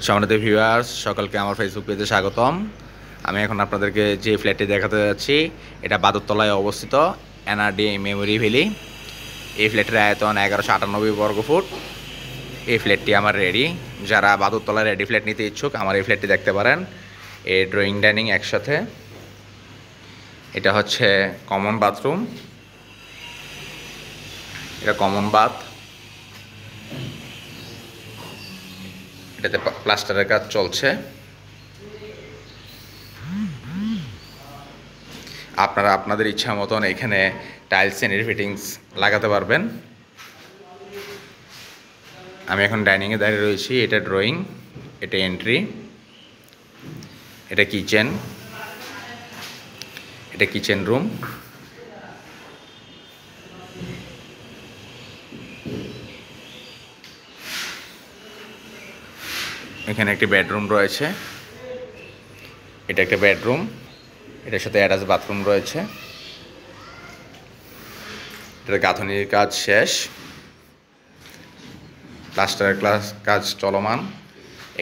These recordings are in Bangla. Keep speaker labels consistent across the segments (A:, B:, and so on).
A: সম্মানিত ভিউয়ার্স, সকলকে আমার ফেসবুক পেজে স্বাগতম। আমি এখন আপনাদেরকে যে ফ্ল্যাটটি দেখাতে যাচ্ছি, এটা বাদুরতলায় অবস্থিত এনআরডি মেমোরি ভ্যালি। এই ফ্ল্যাটের আয়তন 1198 বর্গফুট। এই ফ্ল্যাটটি আমার রেডি। যারা বাদুরতলায় রেডি ফ্ল্যাট নিতে ইচ্ছুক, আমার এই ফ্ল্যাটটি দেখতে পারেন। এই ড্রয়িং ডাইনিং একসাথে। এটা হচ্ছে কমন বাথরুম, এটা কমন বাথ। এটাতে প্লাস্টারের কাজ চলছে। আপনারা আপনাদের ইচ্ছা মতন এখানে টাইলস এর ফিটিংস লাগাতে পারবেন। আমি এখন ডাইনিংয়ে দাঁড়িয়ে রয়েছি। এটা ড্রয়িং, এটা এন্ট্রি, এটা কিচেন, এটা কিচেন রুম। এখানে একটি বেডরুম রয়েছে, এটা একটা বেডরুম, এটার সাথে অ্যাটাচ বাথরুম রয়েছে। এটার গাঁথনির কাজ শেষ, প্লাস্টারের কাজ চলমান।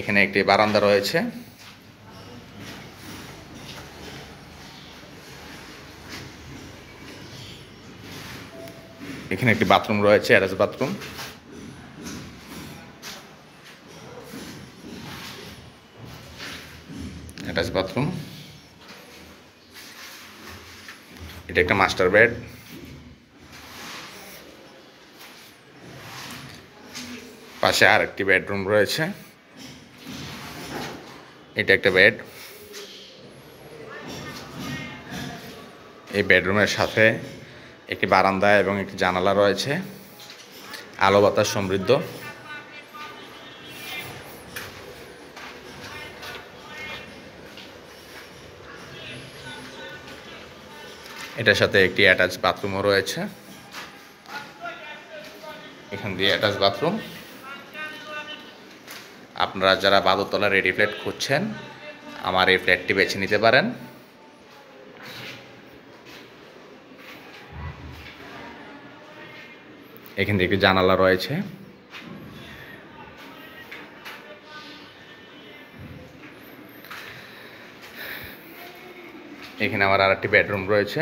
A: এখানে একটি বারান্দা রয়েছে। এখানে একটি বাথরুম রয়েছে, অ্যাটাচ বাথরুম। Attach bathroom. এটা একটা মাস্টার বেড। পাশে আর একটি বেডরুম রয়েছে। এটা একটা বেড। এই বেডরুমের সাথে একটি বারান্দা এবং একটি জানালা রয়েছে, আলো বাতাস সমৃদ্ধ। এটার সাথে একটি অ্যাটাচ বাথরুমও রয়েছে। এখান দিয়ে অ্যাটাচ বাথরুম। আপনারা যারা বাদুরতলা রেডি ফ্ল্যাট খুঁজছেন, আমার এই ফ্ল্যাটটি বেছে নিতে পারেন। এখান থেকে একটি জানালা রয়েছে। এখানে আমার আর একটি বেডরুম রয়েছে।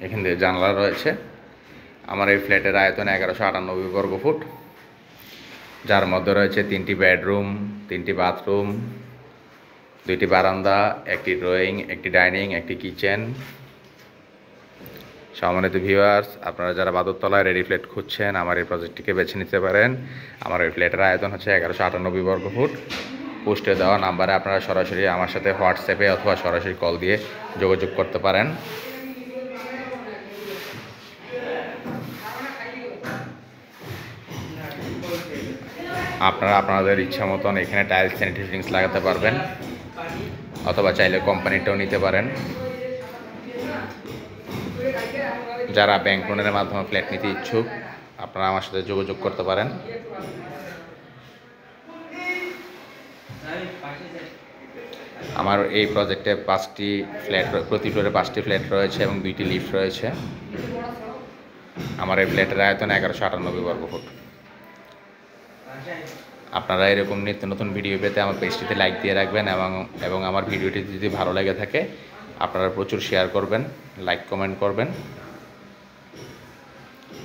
A: এখান থেকে জানালা রয়েছে। আমার এই ফ্ল্যাটের আয়তন 1198 বর্গফুট, যার মধ্যে রয়েছে 3টি বেডরুম, 3টি বাথরুম, 2টি বারান্দা, একটি ড্রয়িং, একটি ডাইনিং, একটি কিচেন। সম্মানিত ভিউয়ার্স, আপনারা যারা বাদুরতলায় রেডি ফ্ল্যাট খুঁজছেন, আমার এই প্রজেক্টটিকে বেছে নিতে পারেন। আমার এই ফ্ল্যাটের আয়তন হচ্ছে 1198 বর্গফুট। পোস্টে দেওয়া নাম্বারে আপনারা সরাসরি আমার সাথে হোয়াটসঅ্যাপে অথবা সরাসরি কল দিয়ে যোগাযোগ করতে পারেন। আপনারা আপনাদের ইচ্ছা মতন এখানে টাইলস এন্ড ফিটিংস লাগাতে পারবেন, অথবা চাইলে কোম্পানিটাও নিতে পারেন। যারা ব্যাংক লোনের মাধ্যমে ফ্ল্যাট নিতে ইচ্ছুক, আপনারা আমার সাথে যোগাযোগ করতে পারেন। আমার এই প্রজেক্টে 5টি ফ্ল্যাট, প্রতি ফ্লোরে 5টি ফ্ল্যাট রয়েছে এবং 2টি লিফট রয়েছে। আমার এই ফ্ল্যাটের আয়তন 1198 বর্গফুট। আপনারা এরকম নিত্য নতুন ভিডিও পেতে আমার পেজটিতে লাইক দিয়ে রাখবেন, এবং আমার ভিডিওটি যদি ভালো লেগে থাকে আপনারা প্রচুর শেয়ার করবেন, লাইক কমেন্ট করবেন।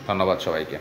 A: ধন্যবাদ সবাইকে।